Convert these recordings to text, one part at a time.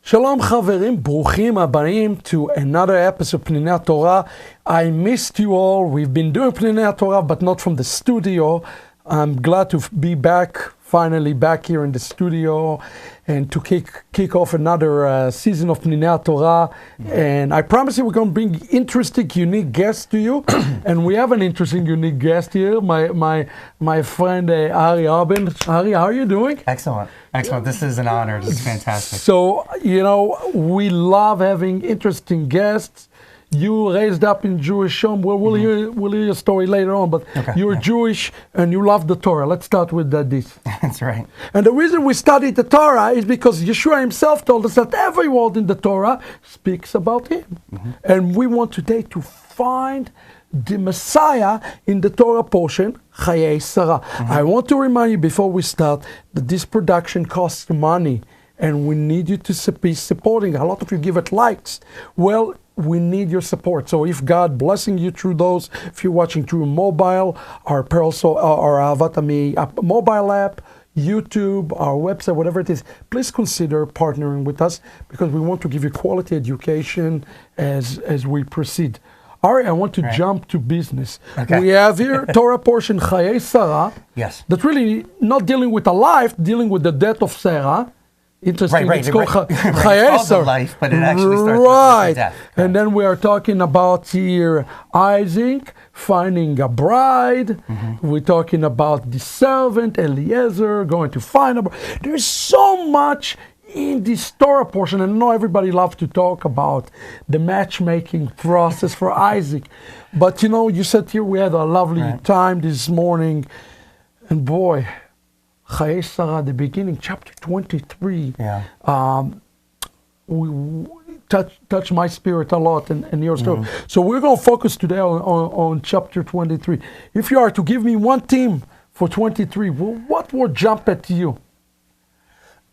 Shalom Chaverim, Bruchim Abayim to another episode of Pninei Torah. I missed you all. We've been doing Pninei Torah, but not from the studio. I'm glad to be back, finally back here in the studio, and to kick off another season of Pninei Torah. And I promise you we're going to bring interesting, unique guests to you. And we have an interesting, unique guest here, my friend Ari Arben. Ari, how are you doing? Excellent. This is an honor. This is fantastic. So, we love having interesting guests. You raised up in Jewish home. We'll hear your story later on, but you're Jewish and you love the Torah. Let's start with this. That's right. And the reason we studied the Torah is because Yeshua himself told us that every word in the Torah speaks about him. And we want today to find the Messiah in the Torah portion, Chayei Sarah. I want to remind you before we start that this production costs money and we need you to be supporting. A lot of you give it likes. Well, we need your support. So if God blessing you through those, if you're watching through mobile, our Avatami mobile app, YouTube, our website, whatever it is, please consider partnering with us because we want to give you quality education as we proceed. Ari, I want to jump to business. We have here Torah portion Chayei Sarah. Yes. That's really not dealing with a life, dealing with the death of Sarah. Interesting. Right. It's called Chayei Sarah. Life, but it actually starts with death. And then we are talking about here Isaac finding a bride. We're talking about the servant Eliezer going to find a bride. There's so much in this Torah portion, and I know everybody loves to talk about the matchmaking process for Isaac. But you said here we had a lovely time this morning, and boy, Chayei Sarah, the beginning, chapter 23, touched my spirit a lot and yours too. So we're going to focus today on chapter 23. If you are to give me one theme for 23, what would jump at you?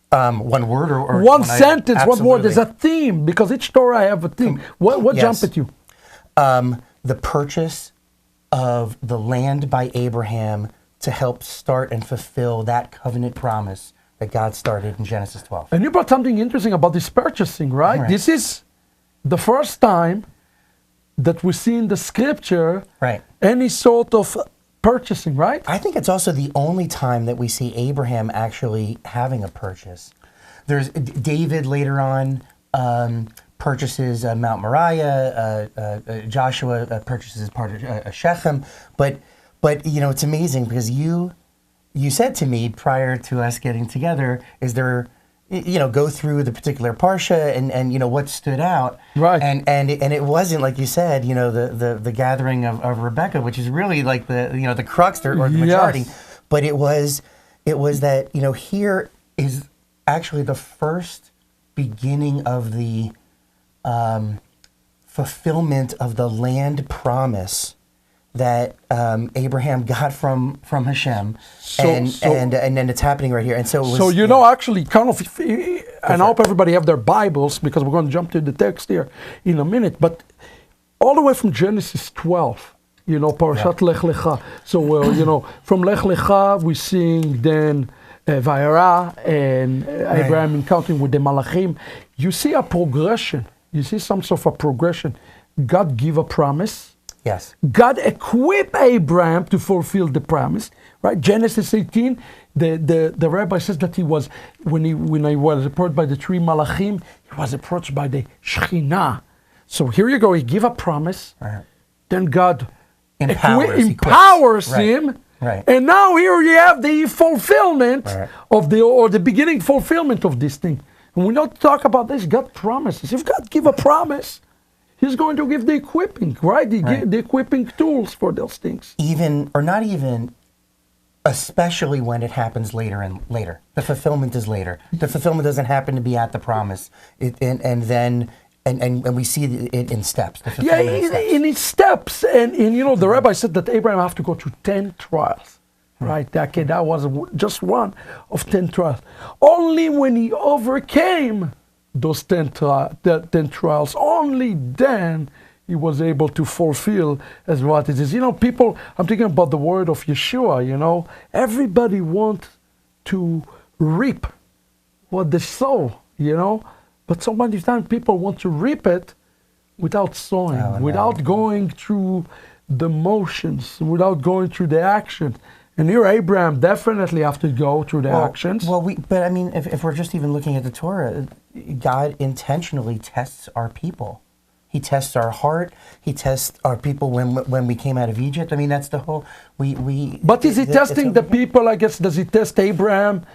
One word or one sentence, one word. There's a theme, because each Torah I have a theme. What jumped at you? The purchase of the land by Abraham to help start and fulfill that covenant promise that God started in Genesis 12. And you brought something interesting about this purchasing, right? This is the first time that we see in the scripture any sort of purchasing, right? I think it's also the only time that we see Abraham actually having a purchase. There's David later on purchases Mount Moriah, Joshua purchases part of Shechem, but it's amazing because you said to me prior to us getting together, is there, go through the particular parsha and what stood out, right? And it wasn't like you said, the gathering of Rebecca, which is really like the crux or the majority, but it was that here is actually the first beginning of the fulfillment of the land promise that Abraham got from Hashem, and then it's happening right here. And so it was, actually, kind of, and I hope everybody have their Bibles because we're going to jump to the text here in a minute. But all the way from Genesis 12, Parashat Lech Lecha. So, from Lech Lecha, we seeing then Vayera and Abraham encountering with the Malachim. You see a progression. You see some sort of a progression. God give a promise. Yes. God equipped Abraham to fulfill the promise, right? Genesis 18, the rabbi says that he was, when he was approached by the three Malachim, he was approached by the Shekhinah. So here you go, he give a promise, then God empowers him, and now here you have the fulfillment of the beginning fulfillment of this thing. And we don't talk about this, God promises. If God give a promise, He's going to give the equipping, right? The equipping tools for those things. Especially when it happens later. The fulfillment is later. The fulfillment doesn't happen to be at the promise. And we see it in steps. In its steps. And the rabbi said that Abraham have to go through 10 trials, right? That was just one of 10 trials. Only when he overcame those 10 trials, only then he was able to fulfill as what it is. People, I'm thinking about the word of Yeshua, everybody wants to reap what they sow, But so many times people want to reap it without sowing, Oh, no. without going through the motions, without going through the action. And here Abraham definitely have to go through the actions. But I mean, if we're just even looking at the Torah, God intentionally tests our people. He tests our heart. He tests our people when we came out of Egypt. I mean, that's the whole. But is he testing the people? I guess, does he test Abraham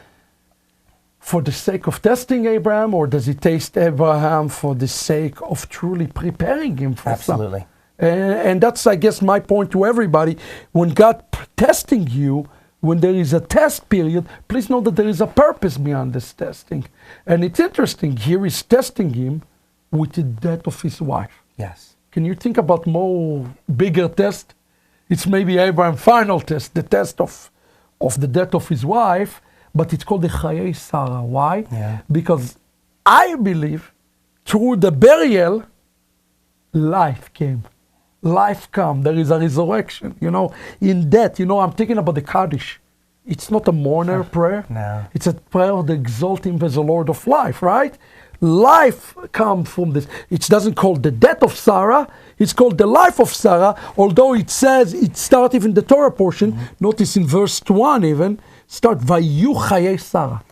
for the sake of testing Abraham, or does he test Abraham for the sake of truly preparing him for Absolutely. something? And that's, I guess, my point to everybody. When God testing you, when there is a test period, please know that there is a purpose beyond this testing. And it's interesting, here he's testing him with the death of his wife. Yes. Can you think about more bigger test? It's maybe Abraham's final test, the test of the death of his wife, but it's called the Chayei Sarah. Why? Yeah. Because I believe through the burial, life came. Life come. There is a resurrection. In death, I'm thinking about the Kaddish. It's not a mourner prayer. No. It's a prayer of the exalt him as the Lord of life, right? Life comes from this. It doesn't call the death of Sarah. It's called the life of Sarah. Although it says, it starts even the Torah portion. Notice in verse 1 even, start Vayu Chayei Sarah.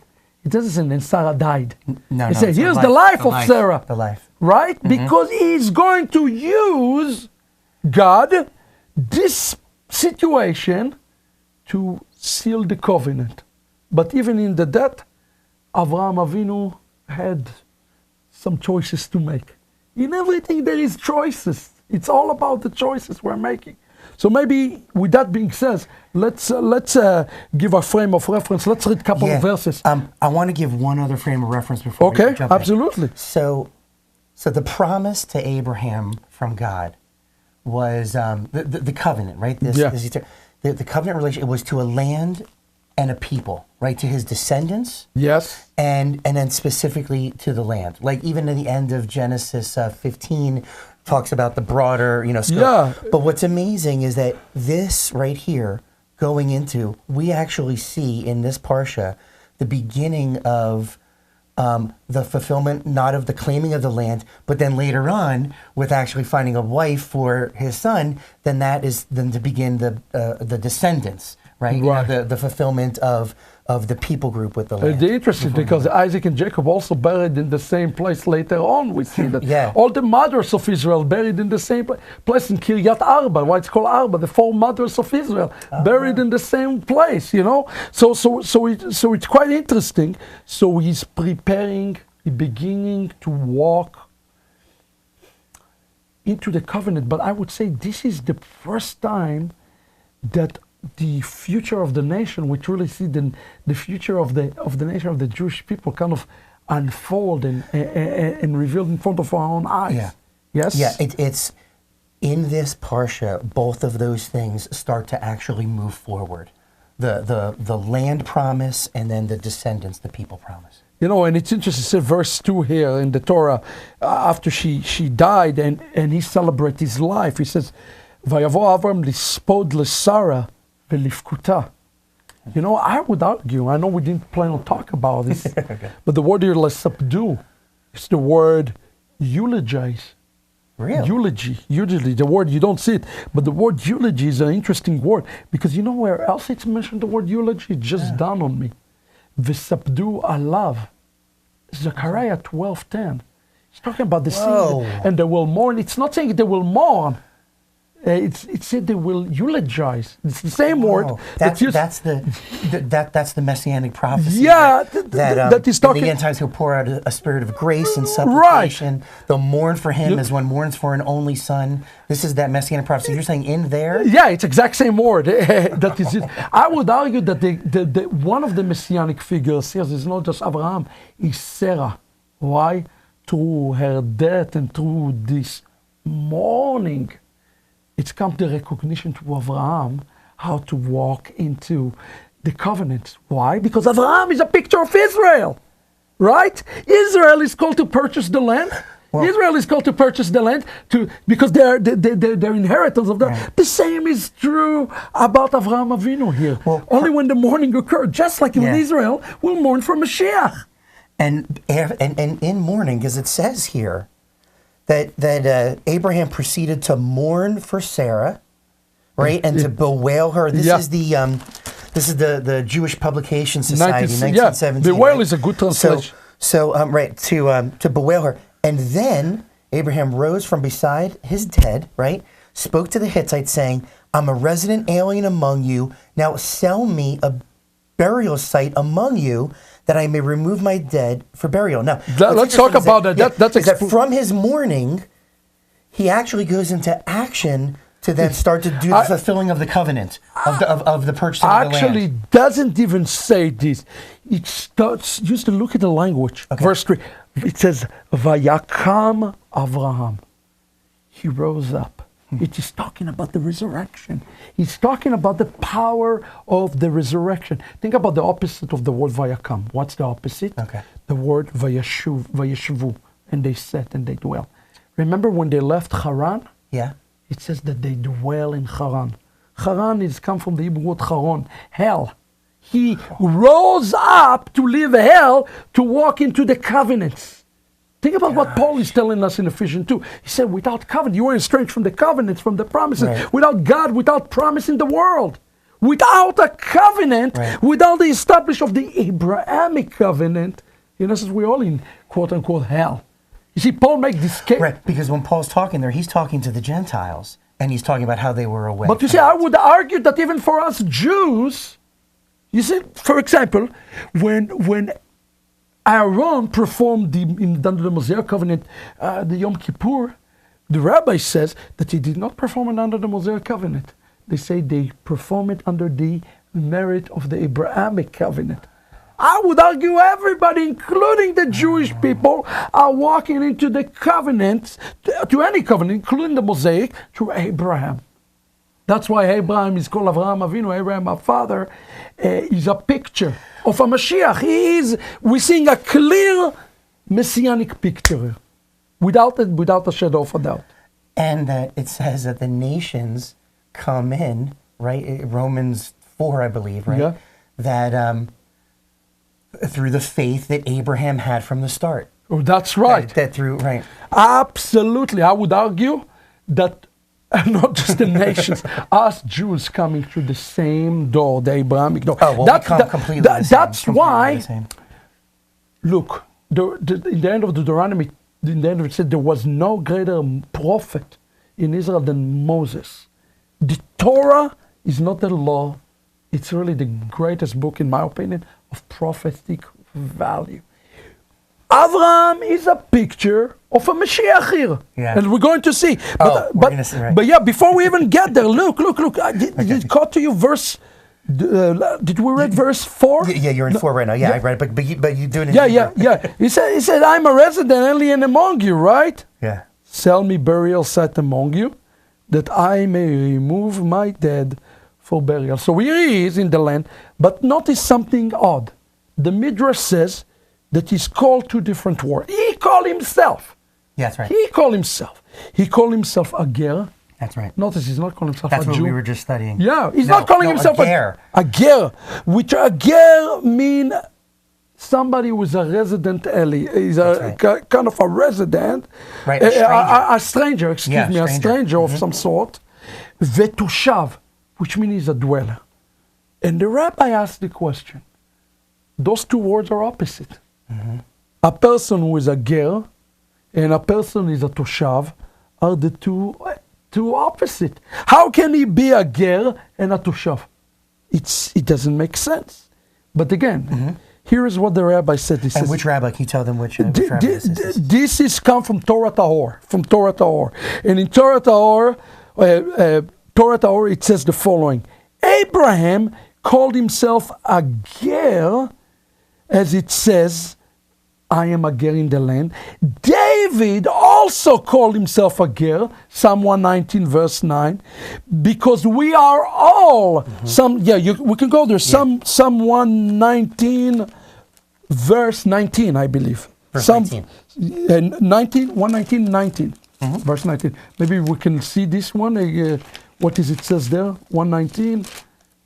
It doesn't say then Sarah died. No, it says, here's the life of Sarah. The life. Right? Because he's going to use God, this situation, to seal the covenant. But even in the death, Avraham Avinu had some choices to make. In everything there is choices. It's all about the choices we're making. So maybe with that being said, let's give a frame of reference. Let's read a couple of verses. I want to give one other frame of reference before we jump in. Absolutely. So the promise to Abraham from God was the covenant, right? The covenant relationship was to a land and a people, right? To his descendants. Yes. And then specifically to the land. Like even in the end of Genesis 15 talks about the broader, scope. Yeah. But what's amazing is that this right here going into, we actually see in this Parsha the beginning of the fulfillment, not of the claiming of the land, but then later on with actually finding a wife for his son, then that is then to begin the descendants, right? The fulfillment of the people group with the land. It's interesting because Isaac and Jacob also buried in the same place later on. We see that all the mothers of Israel buried in the same place in Kiryat Arba. Why it's called Arba? The 4 mothers of Israel buried in the same place. So it's quite interesting. So he's preparing, beginning to walk into the covenant. But I would say this is the first time that the future of the nation, we truly see the future of the nation, of the Jewish people, kind of unfold and revealed in front of our own eyes. Yeah. Yes? Yeah, it's in this Parsha, both of those things start to actually move forward. The land promise and then the descendants, the people promise. And it's interesting, it says verse 2 here in the Torah, after she died and he celebrated his life, he says, Vayavo Avram lispod lesara velifkuta. I would argue, I know we didn't plan on talk about this, but the word here, subdue, is the word eulogize. Really? Eulogy. Usually the word, you don't see it, but the word eulogy is an interesting word, because you know where else it's mentioned, the word eulogy? It just dawned on me. V'sabdu alav. Zechariah 12:10. It's talking about the scene, and they will mourn. It's not saying they will mourn. It said they will eulogize. It's the same word. That's the Messianic prophecy. Yeah, that is talking. In the end times, he'll pour out a spirit of grace and supplication. Right. They'll mourn for him as one mourns for an only son. This is that Messianic prophecy. You're saying in there? Yeah, it's exact same word. That is it. I would argue that the one of the Messianic figures here is not just Abraham, is Sarah. Why? Through her death and through this mourning, it's come the recognition to Abraham how to walk into the covenant. Why? Because Abraham is a picture of Israel, right? Israel is called to purchase the land. Israel is called to purchase the land because they're inheritors of that. Right. The same is true about Avraham Avinu here. Only when the mourning occurred, just like in Israel, we'll mourn for Mashiach. And in mourning, because it says here that Abraham proceeded to mourn for Sarah, right, and to bewail her. This is the Jewish Publication Society, 1917. Bewail right? is a good translation. To bewail her, and then Abraham rose from beside his dead, right, spoke to the Hittites, saying, "I'm a resident alien among you. Now sell me a burial site among you, that I may remove my dead for burial." Now, let's talk about that. That's from his mourning, he actually goes into action to then start to do the fulfilling of the covenant of the purchasing of the land. Actually, doesn't even say this. It starts. Just to look at the language. Okay. Verse 3. It says, "Vayakam Avraham." He rose up. It is talking about the resurrection. He's talking about the power of the resurrection. Think about the opposite of the word vayakam. What's the opposite? Okay. The word vayeshvu, and they sat and they dwell. Remember when they left Haran? Yeah. It says that they dwell in Haran. Haran is come from the Hebrew word Haron, hell. He rose up to leave hell to walk into the covenants. Think about what Paul is telling us in Ephesians 2. He said, without covenant, you are estranged from the covenants, from the promises. Right. Without God, without promise in the world. Without a covenant, without the establishment of the Abrahamic covenant, in essence, we're all in quote-unquote hell. You see, Paul makes this case. Right, because when Paul's talking there, he's talking to the Gentiles, and he's talking about how they were away. But you see, I would argue that even for us Jews, you see, for example, when Aaron performed under the Mosaic covenant, the Yom Kippur, the rabbi says that he did not perform it under the Mosaic covenant. They say they perform it under the merit of the Abrahamic covenant. I would argue everybody, including the Jewish people, are walking into the covenants, to any covenant, including the Mosaic, through Abraham. That's why Abraham is called Avraham Avinu, Abraham our father, is a picture of a Mashiach. We're seeing a clear Messianic picture, without a shadow of a doubt. And that it says that the nations come in, right? Romans 4, I believe, right? Yeah. That through the faith that Abraham had from the start. Oh, that's right. Right. Absolutely. I would argue that not just the nations, us Jews coming through the same door, the Abrahamic door. Oh, well, we come completely the same. That's why, look, in the end of Deuteronomy, in the end of it said there was no greater prophet in Israel than Moses. The Torah is not the law. It's really the greatest book, in my opinion, of prophetic value. Avraham is a picture of a Mashiach here. Yeah. And we're going to see. But yeah, before we even get there, look. Did it caught to you verse, did we read verse 4? Yeah, you're in 4 right now. Yeah, I read it, but you do it in Yeah. He said, I'm a resident alien among you, right? Yeah. Sell me burial site among you, that I may remove my dead for burial. So here he is in the land, but notice something odd. The Midrash says that he's called 2 different words. He called himself. Yeah, that's right. He called himself a ger. That's right. Notice he's not calling himself That's a Jew. what we were just studying. Yeah, he's not calling himself a ger. A ger. Which a ger mean somebody who is a resident alien. He's kind of a resident. Right, a stranger, a stranger of some sort. Vetushav, which means he's a dweller. And the rabbi asked the question. Those 2 words are opposite. Mm-hmm. A person who is a ger and a person who is a toshav are the two opposite. How can he be a ger and a toshav? It doesn't make sense. But again, here is what the rabbi said. He says, which rabbi? Can you tell them which rabbi this is? This is come from Torah Tahor. And in Torah Tahor, it says the following. Abraham called himself a ger, as it says, I am a ger in the land. David also called himself a ger, Psalm 119 verse 9, because we are all, we can go there, Psalm 119 verse 19, I believe. Verse 19. 19, verse 19. Maybe we can see this one, what is it says there, 119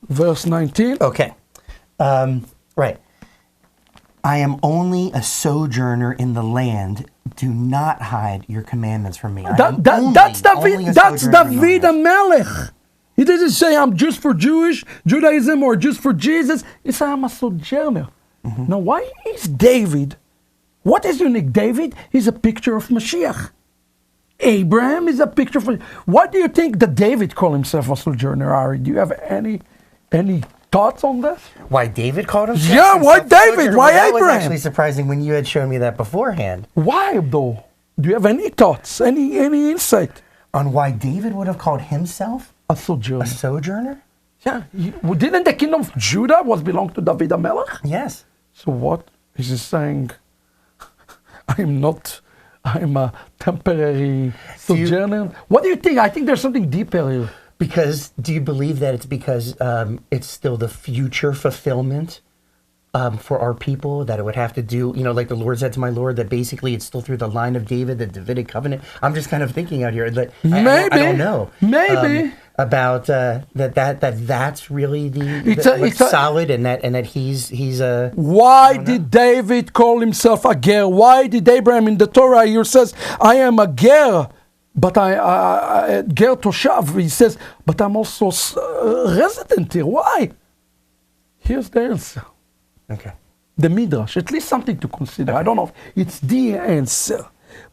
verse 19. Okay, right. I am only a sojourner in the land. Do not hide your commandments from me. That's David HaMelech. He didn't say, I'm just for Judaism or just for Jesus. He said, I'm a sojourner. Now, why is David? What is unique? David is a picture of Mashiach. Abraham is a picture of... Why do you think that David called himself a sojourner, Ari? Do you have any thoughts on this? Why David called himself? Yeah, why David? Why Abraham? That was Abraham? actually surprising when you had shown me that beforehand. Why, though? Do you have any thoughts, any insight? On why David would have called himself A sojourner. a sojourner? Yeah. Didn't the kingdom of Judah belong to David HaMelech? Yes. So what? Is he saying, I'm a temporary sojourner? What do you think? I think there's something deeper here. Because, do you believe that it's because it's still the future fulfillment for our people, that it would have to do, like the Lord said to my Lord, that basically it's still through the line of David, the Davidic covenant? I'm just kind of thinking out here that I don't know. Maybe. About that's really what's solid, and that he's a... Why did David call himself a ger? Why did Abraham in the Torah here says, I am a ger? But ger toshav, he says, but I'm also resident here. Why? Here's the answer. Okay. The Midrash, at least something to consider. Okay. I don't know if it's the answer.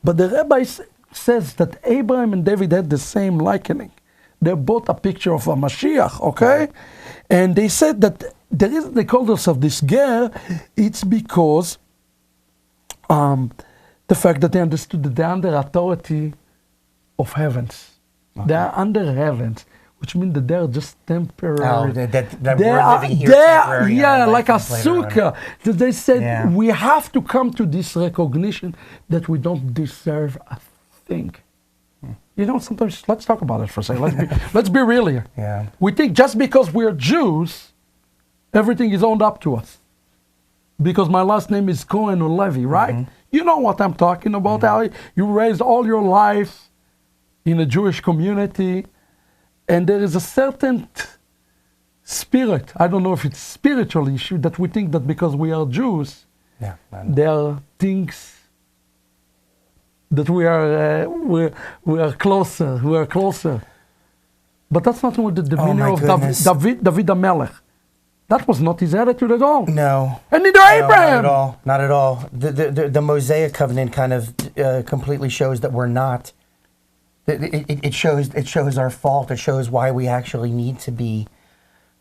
But the rabbi says that Abraham and David had the same likening. They're both a picture of a Mashiach, okay? Right. And they said that the reason they called themselves this ger, it's because the fact that they understood that they're under authority of heavens. Okay. They are under heavens, which means that they're just temporary. Oh, that we're living here temporary. Yeah, like a sukkah. They said, we have to come to this recognition that we don't deserve a thing. Sometimes, let's talk about it for a second. Let's be real here. Yeah. We think just because we're Jews, everything is owned up to us. Because my last name is Cohen or Levy, right? Mm-hmm. You know what I'm talking about, Ali. You raised all your life in a Jewish community, and there is a certain spirit, I don't know if it's a spiritual issue, that we think that because we are Jews, there are things that we are closer. But that's not what the demeanor of David HaMelech. That was not his attitude at all. No. And neither Abraham. Not at all. The Mosaic covenant kind of completely shows that we're not. It shows our fault. It shows why we actually need to be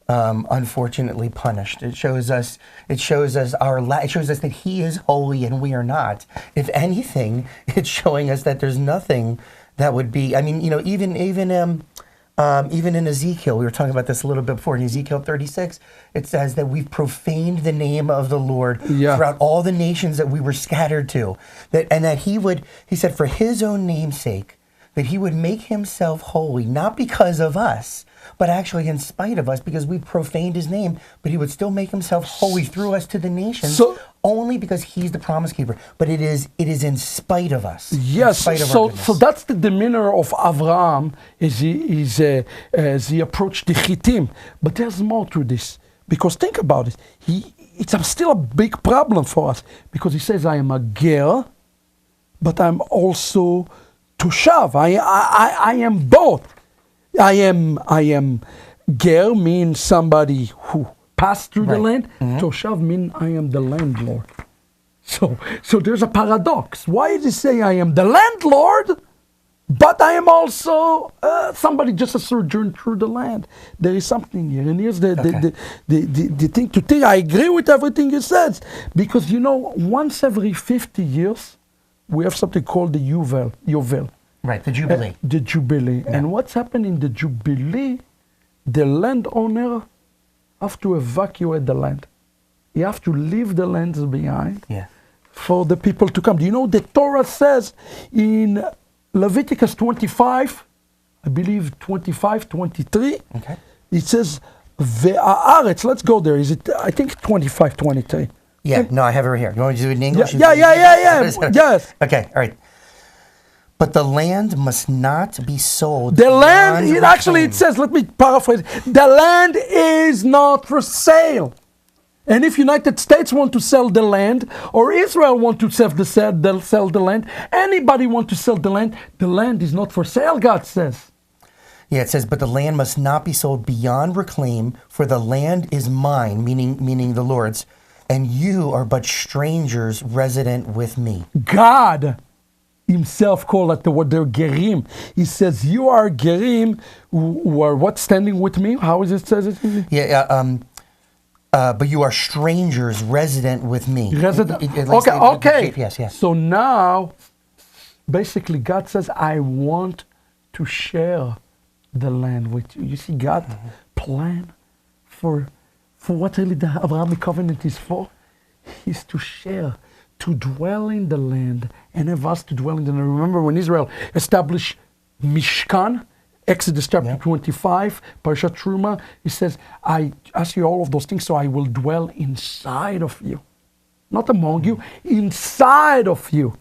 unfortunately punished. It shows us that He is holy and we are not. If anything, it's showing us that there's nothing that would be. I mean, even in Ezekiel, we were talking about this a little bit before. In Ezekiel 36, it says that we've profaned the name of the Lord throughout all the nations that we were scattered to. He said, for His own name's sake, that He would make Himself holy, not because of us, but actually in spite of us, because we profaned His name, but He would still make Himself holy through us to the nations, only because He's the promise keeper. But it is in spite of us. Yes, so that's the demeanor of Avraham as he approached the Chittim. But there's more to this, because think about it. It's still a big problem for us, because he says, I am a ger, but I'm also Toshav. I am both. I am ger means somebody who passed through the land. Mm-hmm. Toshav means I am the landlord. So there's a paradox. Why does he say I am the landlord, but I am also somebody just a sojourner through the land? There is something here, and here's the thing to think. I agree with everything he says, because once every 50 years. We have something called the Yovel. Right, the Jubilee. The Jubilee. Yeah. And what's happened in the Jubilee, the landowner have to evacuate the land. You have to leave the lands behind for the people to come. Do you know the Torah says in Leviticus 25, I believe 25, 23, it says, Ve'a'aretz, let's go there. Is it, I think 25, 23. Yeah, no, I have it right here. You want me to do it in English? Yeah. Yes. Okay, all right. But the land must not be sold. The land, it says, let me paraphrase. The land is not for sale. And if United States want to sell the land, or Israel want to sell the land, anybody want to sell the land is not for sale, God says. Yeah, it says, but the land must not be sold beyond reclaim, for the land is mine, meaning the Lord's, and you are but strangers resident with me. God himself called it the word they're gerim. He says, you are gerim who are what, standing with me? How is it says it? Yeah, but you are strangers resident with me. Okay. Yes. So now, basically, God says, I want to share the land with you. You see, God plan for what really the Abrahamic covenant is for, is to share, to dwell in the land, and have us to dwell in the land. Remember when Israel established Mishkan, Exodus chapter 25, Parashat Truma, he says, I ask you all of those things so I will dwell inside of you. Not among you, inside of you.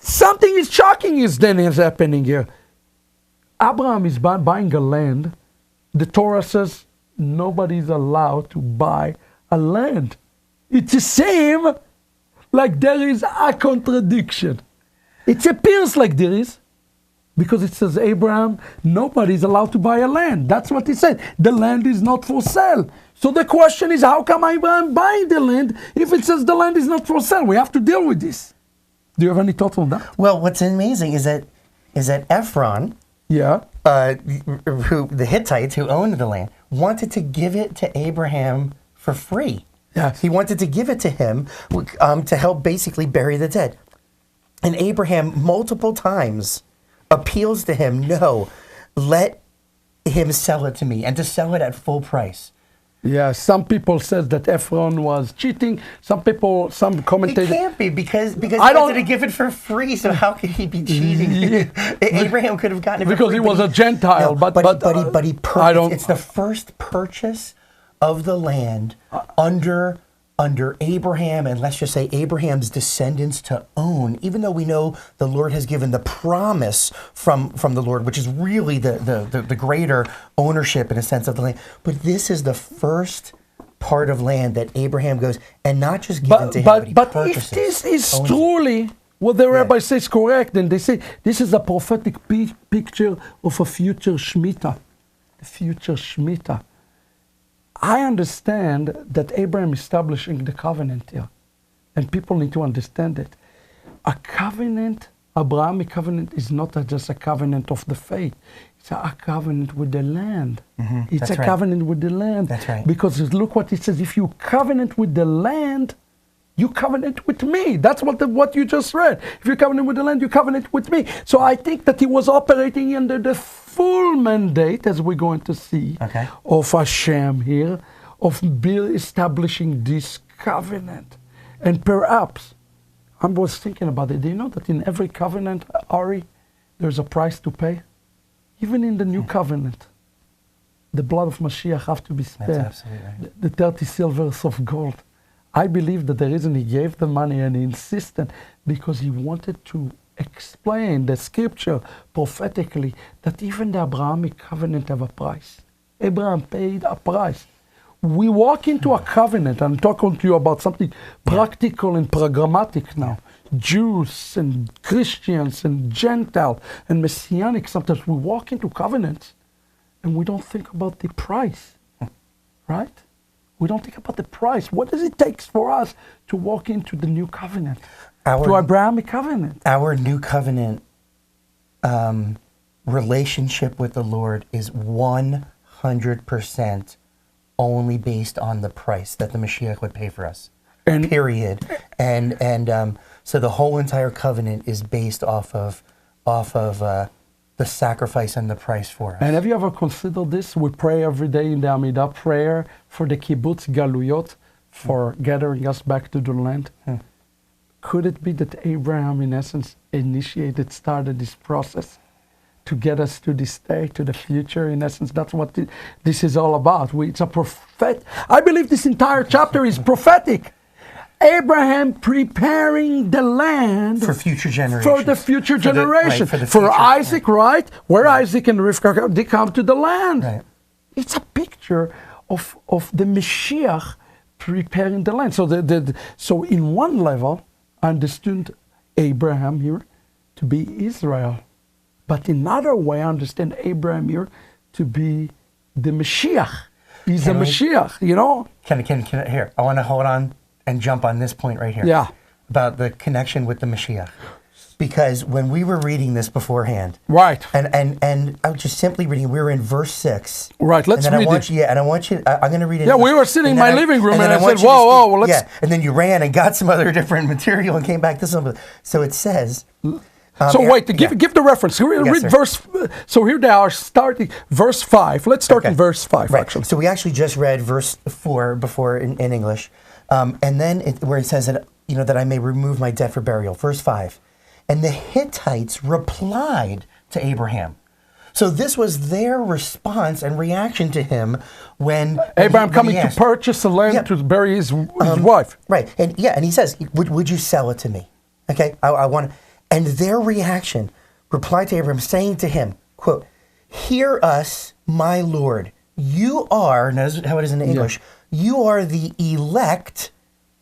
Something is shocking is happening here. Abraham is buying a land. The Torah says nobody is allowed to buy a land. It's the same like there is a contradiction. It appears like there is. Because it says, Abraham, nobody is allowed to buy a land. That's what he said. The land is not for sale. So the question is, how come Abraham buying the land if it says the land is not for sale? We have to deal with this. Do you have any thoughts on that? Well, what's amazing is that Ephron, who the Hittites who owned the land, wanted to give it to Abraham for free. Yes. He wanted to give it to him to help basically bury the dead. And Abraham multiple times appeals to him, no, let him sell it to me, and to sell it at full price. Yeah, some people said that Ephron was cheating. Some commentators... It can't be, because he wanted to give it for free, so how could he be cheating? Abraham could have gotten it for because free. he was a Gentile, no, but he purchased. It's the first purchase of the land under Abraham, and let's just say Abraham's descendants to own, even though we know the Lord has given the promise from the Lord, which is really the greater ownership in a sense of the land. But this is the first part of land that Abraham goes, and not just given to him, but if this is truly what the rabbi says correct, then they say this is a prophetic picture of a future Shemitah. The future Shemitah. I understand that Abraham is establishing the covenant here, and people need to understand it. A covenant, Abrahamic covenant, is not just a covenant of the faith. It's a covenant with the land. It's That's a covenant with the land. That's right. Because look what it says, if you covenant with the land, you covenant with me. That's what you just read. If you covenant with the land, you covenant with me. So I think that he was operating under the full mandate, as we're going to see, of Hashem here, of establishing this covenant. And perhaps, I was thinking about it, do you know that in every covenant, Ari, there's a price to pay? Even in the new covenant, the blood of Mashiach have to be spared. That's absolutely right. The 30 silvers of gold. I believe that the reason he gave the money and he insisted because he wanted to explain the scripture prophetically that even the Abrahamic covenant have a price. Abraham paid a price. We walk into a covenant, I'm talking to you about something practical and programmatic now. Jews and Christians and Gentiles and Messianic, sometimes we walk into covenants and we don't think about the price, right? We don't think about the price. What does it take for us to walk into the new covenant, to Abrahamic covenant? Our new covenant relationship with the Lord is 100% only based on the price that the Mashiach would pay for us. Period. And so the whole entire covenant is based off of the sacrifice and the price for us. And have you ever considered this? We pray every day in the Amidah prayer for the kibbutz galuyot, for gathering us back to the land. Could it be that Abraham, in essence, started this process to get us to this day, to the future? In essence, that's what this is all about. It's a prophet. I believe this entire chapter is prophetic. Abraham preparing the land for future generations. For the future generation. For Isaac, right? Where Isaac and Rivka, they come to the land. Right. It's a picture of the Mashiach preparing the land. So in one level, I understood Abraham here to be Israel. But in another way, I understand Abraham here to be the Mashiach. He's the Mashiach, you know? Can here, I want to hold on and jump on this point right here. Yeah. About the connection with the Mashiach. Because when we were reading this beforehand, right, and I was just simply reading, we were in verse 6. Right, let's read it. Yeah, and I want you, I'm going to read it. Yeah, we were sitting in my living room and I said, whoa, let's... Yeah, and then you ran and got some other different material and came back to some. So it says... give the reference. Read verse. So here they are starting verse 5. Let's start in verse 5. Right. Actually, so we actually just read verse 4 before in English, and then where it says that that I may remove my debt for burial. Verse 5, and the Hittites replied to Abraham. So this was their response and reaction to him when Abraham coming to purchase the land to bury his wife. Right, and he says, "Would you sell it to me?" Okay, I want. And their reaction replied to Abraham, saying to him, quote, "Hear us, my Lord. You are," notice how it is in English, "you are the elect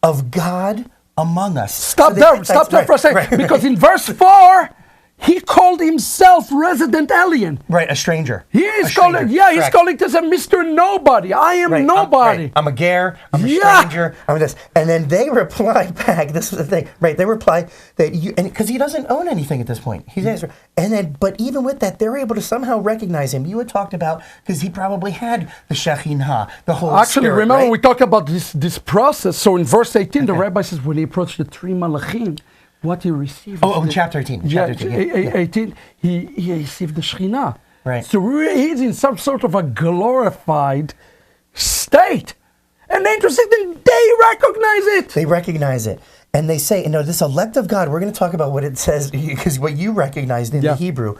of God among us." Stop there for a second. Because in verse 4, he called himself resident alien. Right, a stranger. He is calling, he's calling us a Mr. Nobody. I am nobody. I'm a ger, I'm a stranger, I'm this. And then they reply back, this is the thing, right? They reply that because he doesn't own anything at this point. He's and then, but even with that, they're able to somehow recognize him. You had talked about, because he probably had the Shekhinah, the Holy Actually, Spirit, remember right? we talked about this process. So in verse 18, the rabbi says, when he approached the 3 malachim, what he received. In chapter 18. Chapter 18, he received the Shekhinah. Right. So he's in some sort of a glorified state. And the interesting thing, they recognize it. They recognize it. And they say, this elect of God, we're going to talk about what it says, because what you recognized in the Hebrew,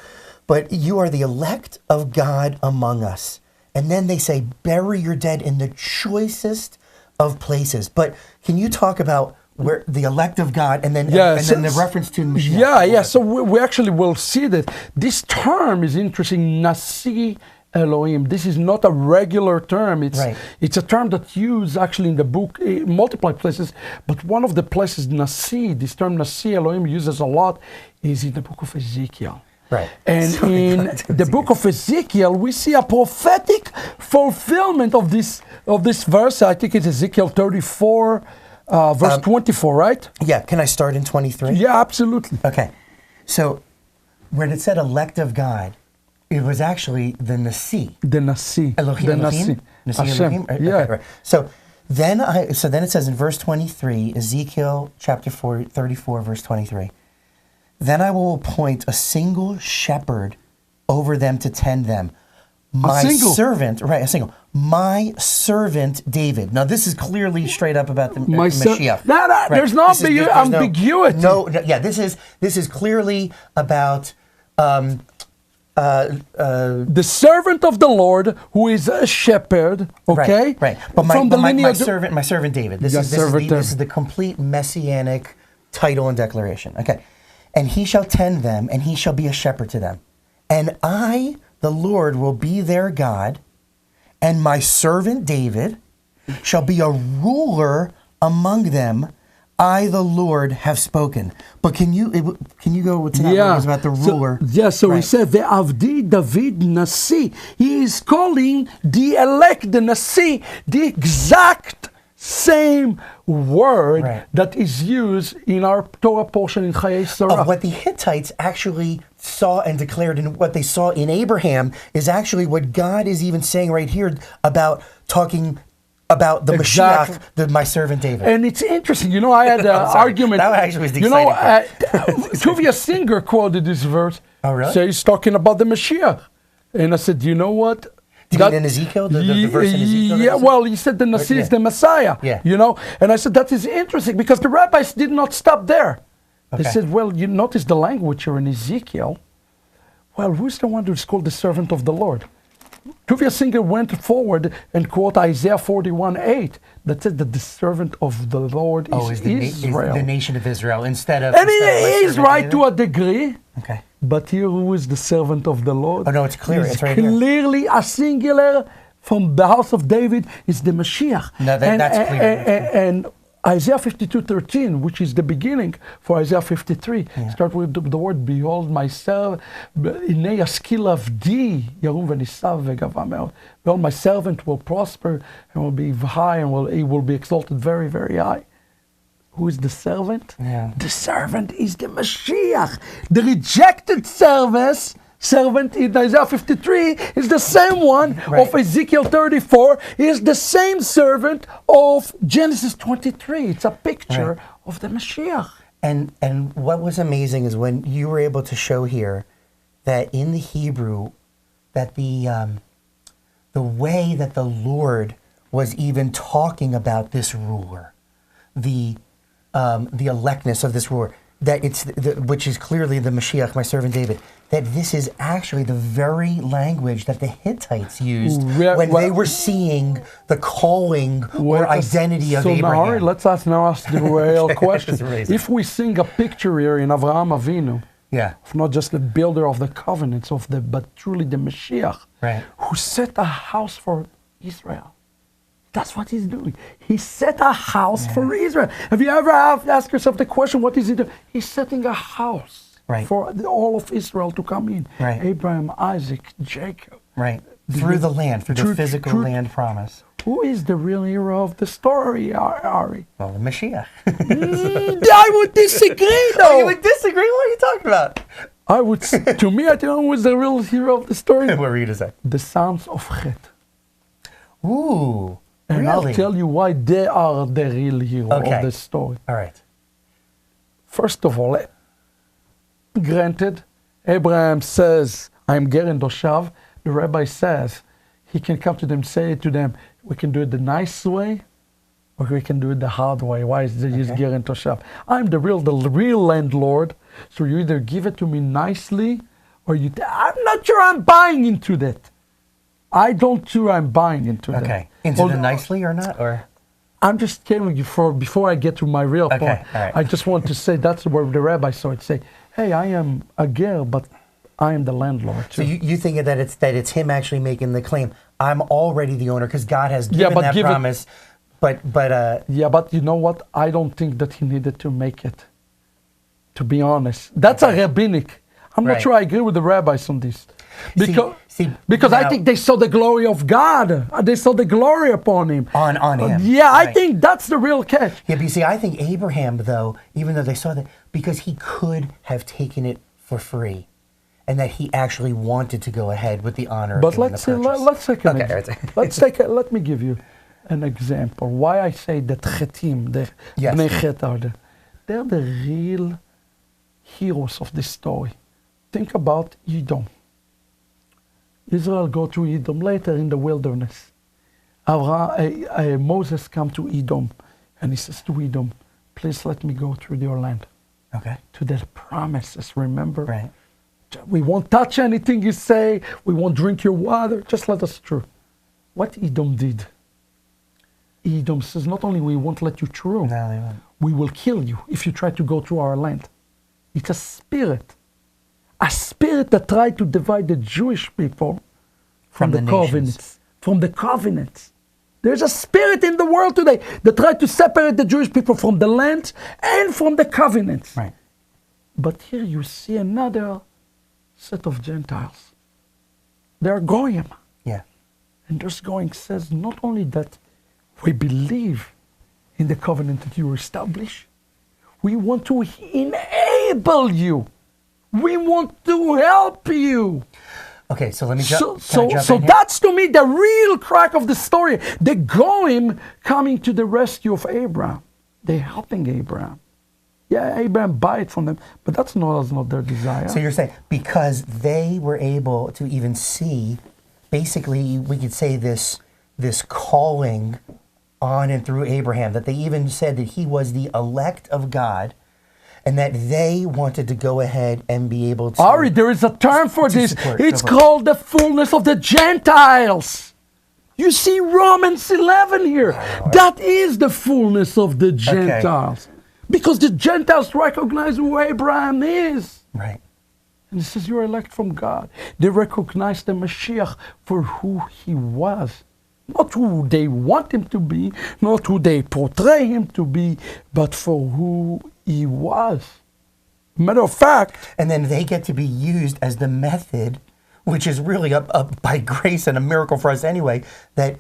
but you are the elect of God among us. And then they say, bury your dead in the choicest of places. But can you talk about where the elect of God, and then the reference to Mashiach? So we actually will see that this term is interesting, Nasi Elohim. This is not a regular term. It's a term that's used actually in the book in multiple places, but one of the places, Nasi, this term Nasi Elohim uses a lot, is in the book of Ezekiel. Right. And in the book of Ezekiel, we see a prophetic fulfillment of this verse. I think it's Ezekiel 34, verse 24, right? Yeah, can I start in 23? Yeah, absolutely. Okay. So, when it said elect of God, it was actually the Nasi. The Nasi. Elohim. Nasi. Elohim? Okay, right. So then it says in verse 23, Ezekiel chapter 34, verse 23, "Then I will appoint a single shepherd over them to tend them. My servant David." Now, this is clearly straight up about the Mashiach. There's no ambiguity. This is clearly about the servant of the Lord, who is a shepherd. Okay, right. But my servant David. This is the complete Messianic title and declaration. Okay, "And he shall tend them, and he shall be a shepherd to them, and I, the Lord, will be their God, and my servant David shall be a ruler among them. I, the Lord, have spoken." But can you go to that one about the ruler? So he said, "Ve'avdi David Nasi." He is calling the elect, the Nasi, the exact same word that is used in our Torah portion in Chayei. Of what the Hittites actually saw and declared, and what they saw in Abraham is actually what God is even saying right here about talking about the Mashiach, my servant David. And it's interesting. I had an argument. That actually was the exciting part. Tuvia Singer quoted this verse. Oh, really? So he's talking about the Mashiach. And I said, you know what? Do you mean in Ezekiel? The verse in Ezekiel? Yeah, well, he said the Nasi is the Messiah. Yeah. And I said, that is interesting, because the rabbis did not stop there. Okay. They said, well, you notice the language here in Ezekiel. Well, who's the one who's called the servant of the Lord? Tuvia Singer went forward and quote Isaiah 41:8 that said that the servant of the Lord is Israel. The nation of Israel, instead of... And he is right to a degree. Okay. But here, who is the servant of the Lord? Oh, no, it's clear. It's right clearly here. A singular from the house of David is the Mashiach. No, that's clear. And Isaiah 52:13, which is the beginning for Isaiah 53, start with the word, behold myself, הנה ישכיל עבדי, ירום ונישא וגבה מאוד. Behold, my servant will prosper and will be high and he will be exalted very, very high. Who is the servant? Yeah. The servant is the Mashiach. The rejected servant in Isaiah 53 is the same one of Ezekiel 34, is the same servant of Genesis 23. It's a picture of the Mashiach. And what was amazing is when you were able to show here that in the Hebrew, that the way that the Lord was even talking about this ruler, the electness of this ruler, that it's which is clearly the Mashiach, my servant David, that this is actually the very language that the Hittites used when they were seeing the calling or identity of Abraham. Let's now ask the real question. If we sing a picture here in Avraham Avinu, of not just the builder of the covenants, but truly the Mashiach, who set a house for Israel. That's what he's doing. He set a house for Israel. Have you ever asked yourself the question, what is he doing? He's setting a house for all of Israel to come in. Abraham, Isaac, Jacob. Through the land, through the physical land promise. Who is the real hero of the story, Ari? Well, the Mashiach. I would disagree, though. Oh, you would disagree? What are you talking about? I would. To me, I don't know who is the real hero of the story. What were you to say? The sons of Chet. Ooh. And really? I'll tell you why they are the real hero of the story. All right. First of all, granted, Abraham says, I'm Geren Doshav. The rabbi says, he can come to them, say to them, we can do it the nice way, or we can do it the hard way. Why is it Geren Doshav? I'm the real landlord, so you either give it to me nicely, or I'm not sure I'm buying into that. I don't sure I'm buying into that. Okay. Into the nicely or not? Or I'm just telling you before I get to my real point. All right. I just want to say that's where the rabbi saw it. Say, hey, I am a ger, but I am the landlord too. So you think that it's him actually making the claim? I'm already the owner because God has given that promise. But you know what? I don't think that he needed to make it. To be honest, that's a rabbinic. I'm not sure I agree with the rabbis on this. Because I think they saw the glory of God. They saw the glory upon him. On him. I think that's the real catch. Yeah, but you see, I think Abraham, though, even though they saw that, because he could have taken it for free, and that he actually wanted to go ahead with the honor. But let's take let me give you an example. Why I say that Chetim, the Bnei Chet they're the real heroes of this story. Think about Edom. Israel go to Edom later in the wilderness. Moses come to Edom, and he says to Edom, please let me go through your land. Okay. To the promises, remember? Right. We won't touch anything you say. We won't drink your water. Just let us through. What Edom did? Edom says, not only we won't let you through, no, they won't. We will kill you if you try to go through our land. It's a spirit that tried to divide the Jewish people from the covenants. From the covenants. There's a spirit in the world today that tried to separate the Jewish people from the land and from the covenants. Right. But here you see another set of Gentiles. They're goyim. Yeah. And this going says not only that we believe in the covenant that you establish, we want to enable you. We want to help you. Okay, so let me jump. So that's to me the real crack of the story. The goyim coming to the rescue of Abraham. They're helping Abraham. Yeah, Abraham buy it from them, but that's not their desire. So you're saying because they were able to even see, basically, we could say this calling on and through Abraham, that they even said that he was the elect of God, and that they wanted to go ahead and be able to... Ari, there is a term for this. It's called the fullness of the Gentiles. You see Romans 11 here. That is the fullness of the Gentiles. Okay. Because the Gentiles recognize who Abraham is. Right. And it says you're elect from God. They recognize the Mashiach for who he was. Not who they want him to be, not who they portray him to be, but for who he was. Matter of fact. And then they get to be used as the method, which is really up by grace and a miracle for us anyway, that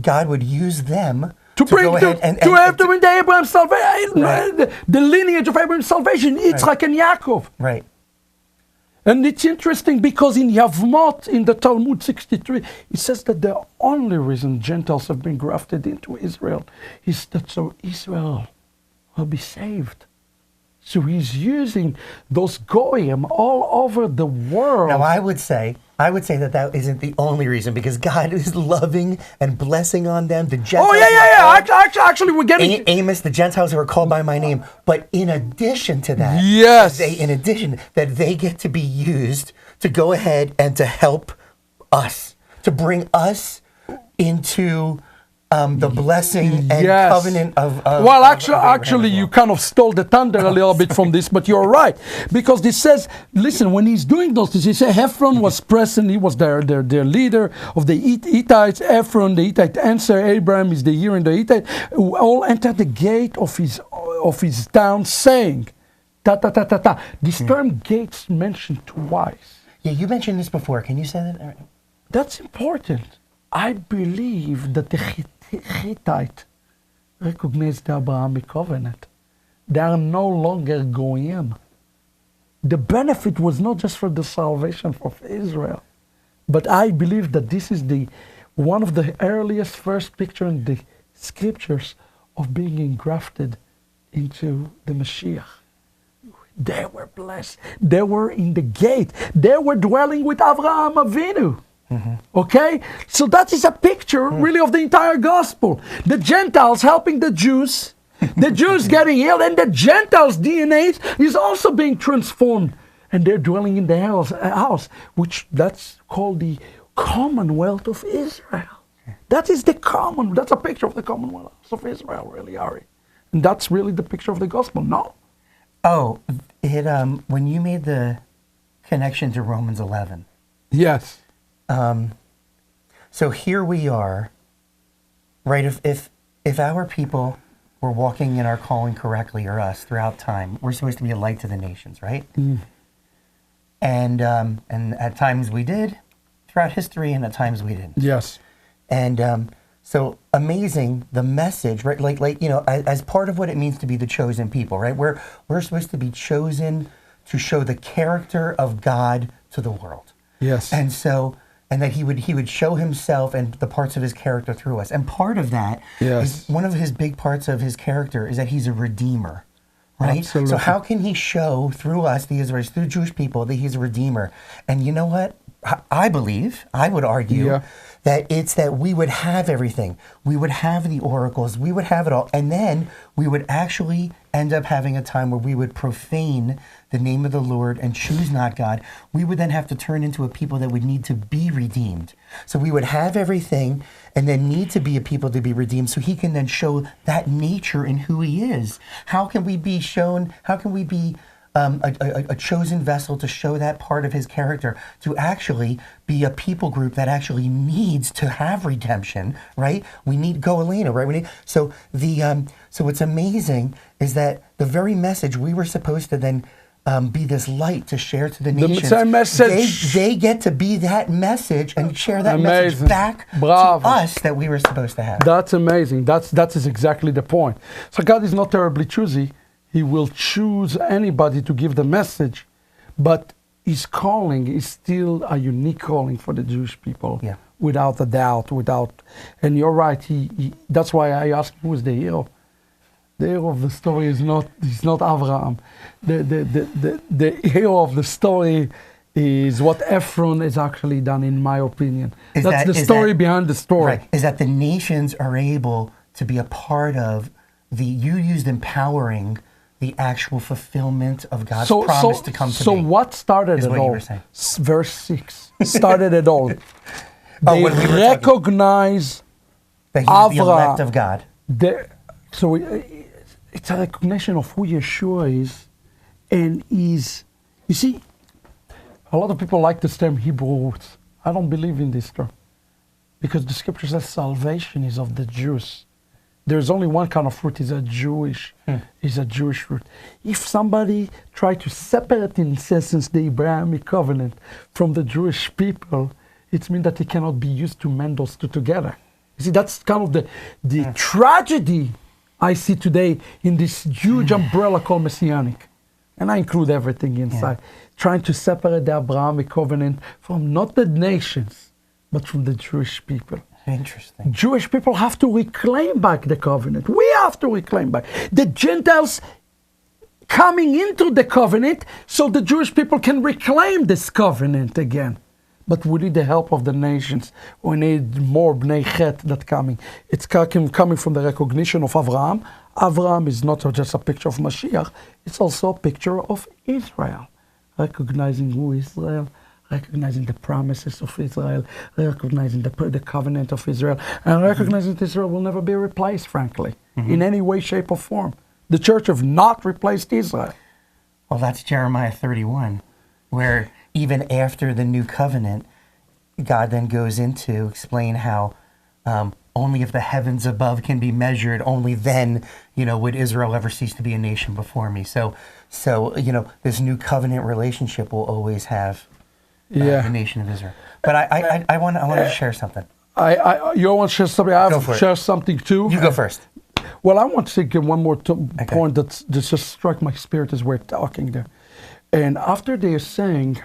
God would use them to bring go ahead and to bring the Abraham's salvation, right. the lineage of Abraham's salvation, Yitzchak and Yaakov. Right. And it's interesting because in Yavmot, in the Talmud 63, it says that the only reason Gentiles have been grafted into Israel is that so Israel will be saved. So he's using those goyim all over the world. Now I would say that isn't the only reason, because God is loving and blessing on them. The Gentiles. Oh yeah. Actually, we're getting Amos, the Gentiles who are called by my name. But in addition to that, yes, they get to be used to go ahead and to help us, to bring us into the blessing and covenant of well, actually, well. you kind of stole the thunder a little bit from this, but you're right. Because this says, listen, when he's doing those things, he says Ephron was present, he was their leader of the Hittites. Ephron, the Hittite answer, Abraham is the year in the Hittite, who all entered the gate of his town saying, ta ta ta ta ta. This term gates mentioned twice. Yeah, you mentioned this before. Can you say that? That's important. I believe that the Hittite recognized the Abrahamic covenant. They are no longer goyim. The benefit was not just for the salvation of Israel, but I believe that this is one of the earliest first picture in the scriptures of being engrafted into the Mashiach. They were blessed. They were in the gate. They were dwelling with Avraham Avinu. Okay? So that is a picture really of the entire gospel. The Gentiles helping the Jews getting healed, and the Gentiles' DNA is also being transformed. And they're dwelling in the house, which that's called the Commonwealth of Israel. That's a picture of the Commonwealth of Israel, really, Ari. And that's really the picture of the gospel, no? Oh, when you made the connection to Romans 11. Yes. So here we are, right? If our people were walking in our calling correctly, or us, throughout time, we're supposed to be a light to the nations, right? And at times we did, throughout history, and at times we didn't. Yes. And so amazing, the message, right? Like as part of what it means to be the chosen people, right? We're supposed to be chosen to show the character of God to the world. Yes. And that he would show himself and the parts of his character through us. And part of that is one of his big parts of his character is that he's a redeemer, right? Absolutely. So how can he show through us, the Israelites, through Jewish people, that he's a redeemer? And you know what? I would argue that it's that we would have everything. We would have the oracles. We would have it all. And then we would actually end up having a time where we would profane the name of the Lord and choose not God. We would then have to turn into a people that would need to be redeemed. So we would have everything and then need to be a people to be redeemed so he can then show that nature in who he is. How can we be shown, how can we be a chosen vessel to show that part of his character, to actually be a people group that actually needs to have redemption, right? We need Goelina, right? So what's amazing is that the very message we were supposed to then be this light to share to the nations. The message. They get to be that message and share that message back to us that we were supposed to have. That's amazing. That is exactly the point. So God is not terribly choosy. He will choose anybody to give the message, but his calling is still a unique calling for the Jewish people, without a doubt. And you're right. That's why I asked who is the hero. The hero of the story is not Avraham. The hero of the story is what Ephron has actually done, in my opinion. That's the story behind the story. Right. Is that the nations are able to be a part of you used empowering the actual fulfillment of God's promise to come to me. So what started it all? Verse 6 started it all. They recognize that he's the elect of God. So it's a recognition of who Yeshua is, and is. You see, a lot of people like this term Hebrew roots. I don't believe in this term. Because the scripture says salvation is of the Jews. There's only one kind of fruit, is a Jewish fruit. If somebody tried to separate, in essence, the Abrahamic covenant from the Jewish people, it means that it cannot be used to mend those two together. You see, that's kind of the tragedy I see today in this huge umbrella called Messianic. And I include everything inside. Trying to separate the Abrahamic covenant from not the nations, but from the Jewish people. Interesting. Jewish people have to reclaim back the covenant. We have to reclaim back. The Gentiles coming into the covenant so the Jewish people can reclaim this covenant again. But we need the help of the nations. We need more Bnei Chet that coming. It's coming from the recognition of Avraham. Avraham is not just a picture of Mashiach, it's also a picture of Israel. Recognizing who Israel, recognizing the promises of Israel, recognizing the covenant of Israel, and recognizing that Israel will never be replaced, frankly, in any way, shape, or form. The church have not replaced Israel. Well, that's Jeremiah 31, where even after the new covenant, God then goes into explain how only if the heavens above can be measured, only then, would Israel ever cease to be a nation before me. So this new covenant relationship will always have the nation of Israel. But I want to share something. You want to share something? I have to share something too. You go first. Well, I want to give one more point that just struck my spirit as we're talking there. And after they're saying,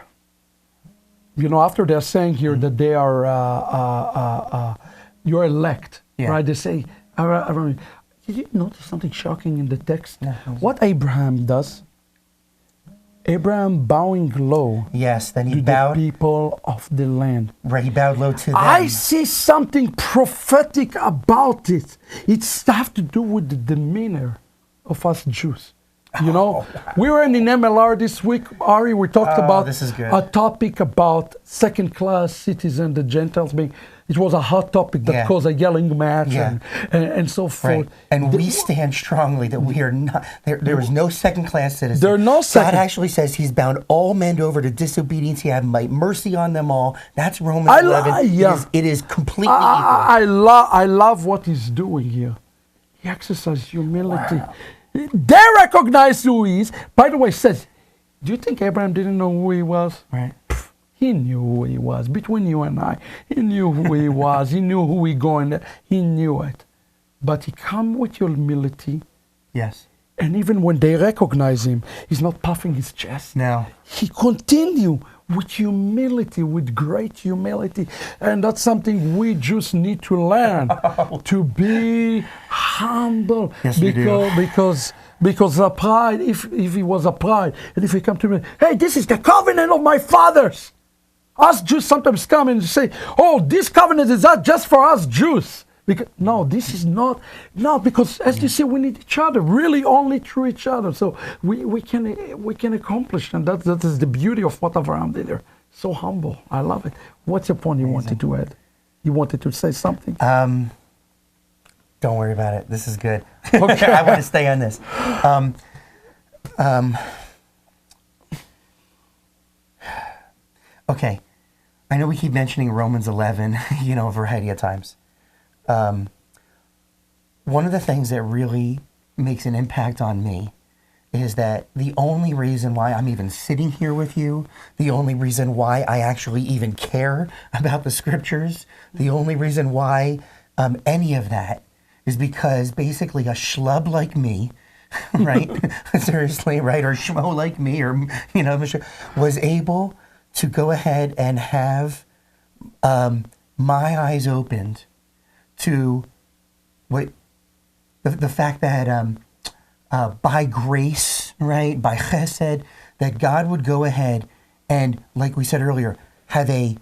here that they are, you're elect, right? They say, did you notice something shocking in the text? No, what Abraham does? Abraham bowing low. Yes, then he to bowed. The people of the land. Right, he bowed low to them. I see something prophetic about it. It's have to do with the demeanor of us Jews. We were in MLR this week, Ari. We talked about this is good. A topic about second-class citizens, the Gentiles being. It was a hot topic that caused a yelling match and so forth. Right. And we stand strongly that we are not. There is no second-class citizen. There are no second. God actually says He's bound all men over to disobedience. He have mercy on them all. That's Romans 11. It is completely equal. I love what He's doing here. He exercises humility. Wow. They recognize who He is. By the way, it says, do you think Abraham didn't know who he was? Right. He knew who he was. Between you and I, he knew who he was. He knew who he going. He knew it. But he come with humility. Yes. And even when they recognize him, he's not puffing his chest. No. He continue with humility, with great humility. And that's something we Jews need to learn, to be humble. Yes, we do. Because the pride, if he was a pride, and if he come to me, hey, this is the covenant of my fathers. Us Jews sometimes come and say, oh, this covenant is not just for us Jews. No, this is not. No, because as you see, we need each other, really only through each other. So we can accomplish, and that is the beauty of what Avraham did there. So humble. I love it. What's your point you wanted to add? You wanted to say something? Don't worry about it. This is good. Okay. I want to stay on this. Okay. I know we keep mentioning Romans 11, a variety of times. One of the things that really makes an impact on me is that the only reason why I'm even sitting here with you, the only reason why I actually even care about the scriptures, the only reason why any of that is because basically a schlub like me, right? Seriously, right? Or schmo like me, or, was able to go ahead and have my eyes opened to what the fact that by grace, right, by chesed, that God would go ahead and, like we said earlier, have a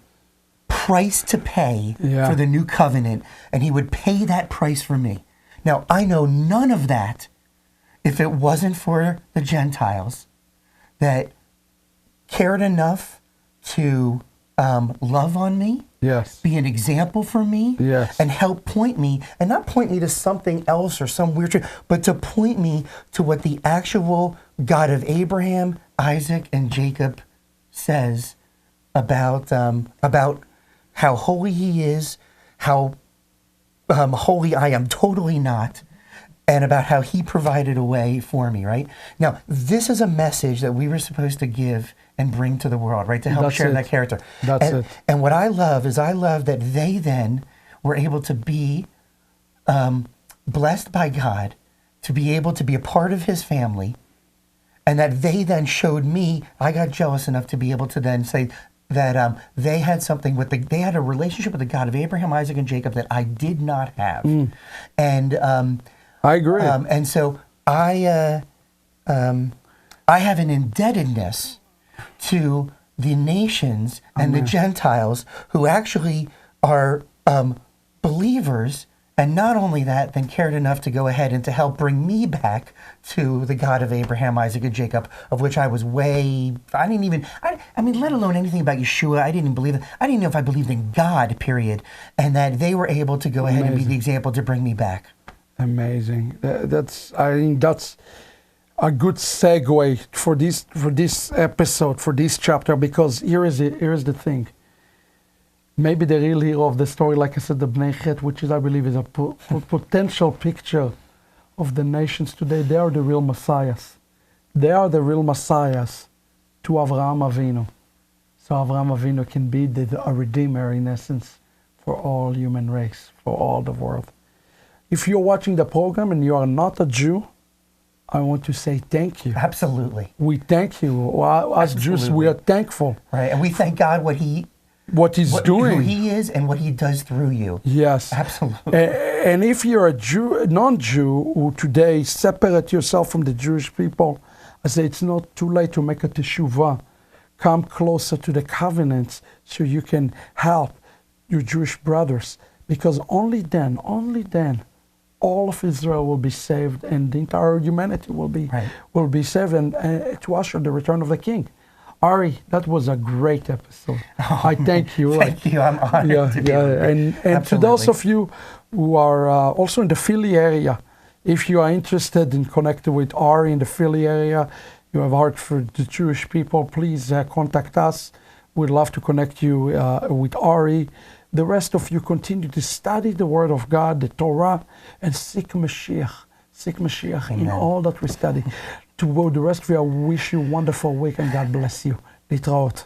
price to pay for the new covenant, and He would pay that price for me. Now, I know none of that if it wasn't for the Gentiles that cared enough to love on me, be an example for me, and help point me, and not point me to something else or some weird truth, but to point me to what the actual God of Abraham, Isaac, and Jacob says about how holy He is, how holy I am, totally not, and about how he provided a way for me, right? Now, this is a message that we were supposed to give and bring to the world, right? To help share that character. That's it. And what I love is that they then were able to be blessed by God, to be able to be a part of his family, and that they then showed me, I got jealous enough to be able to then say that they had something they had a relationship with the God of Abraham, Isaac, and Jacob that I did not have. And I agree. and so I have an indebtedness to the nations and the Gentiles who actually are believers, and not only that, then cared enough to go ahead and to help bring me back to the God of Abraham, Isaac, and Jacob, of which I was I mean, let alone anything about Yeshua. I didn't even believe it. I didn't know if I believed in God, period. And that they were able to go ahead and be the example to bring me back. Amazing. I think that's a good segue for this episode, for this chapter, because here is the thing. Maybe the real hero of the story, like I said, the Bnei Chet, which is, I believe, is a potential picture of the nations today. They are the real messiahs. They are the real messiahs to Avraham Avinu. So Avraham Avinu can be a redeemer, in essence, for all human race, for all the world. If you're watching the program and you are not a Jew, I want to say thank you. Absolutely. We thank you. As Jews, we are thankful. Right, and we thank God what he's doing. Who he is and what he does through you. Yes. Absolutely. And if you're a non-Jew who today separate yourself from the Jewish people, I say it's not too late to make a teshuvah. Come closer to the covenants so you can help your Jewish brothers. Because only then, all of Israel will be saved, and the entire humanity will be saved, and to usher the return of the King. Ari, that was a great episode. I thank you. Thank you. I'm honored to be here. And to those of you who are also in the Philly area, if you are interested in connecting with Ari in the Philly area, you have heart for the Jewish people, please contact us. We'd love to connect you with Ari. The rest of you continue to study the Word of God, the Torah, and seek Mashiach. Seek Mashiach in all that we study. To the rest of you, I wish you a wonderful week, and God bless you. Litraot.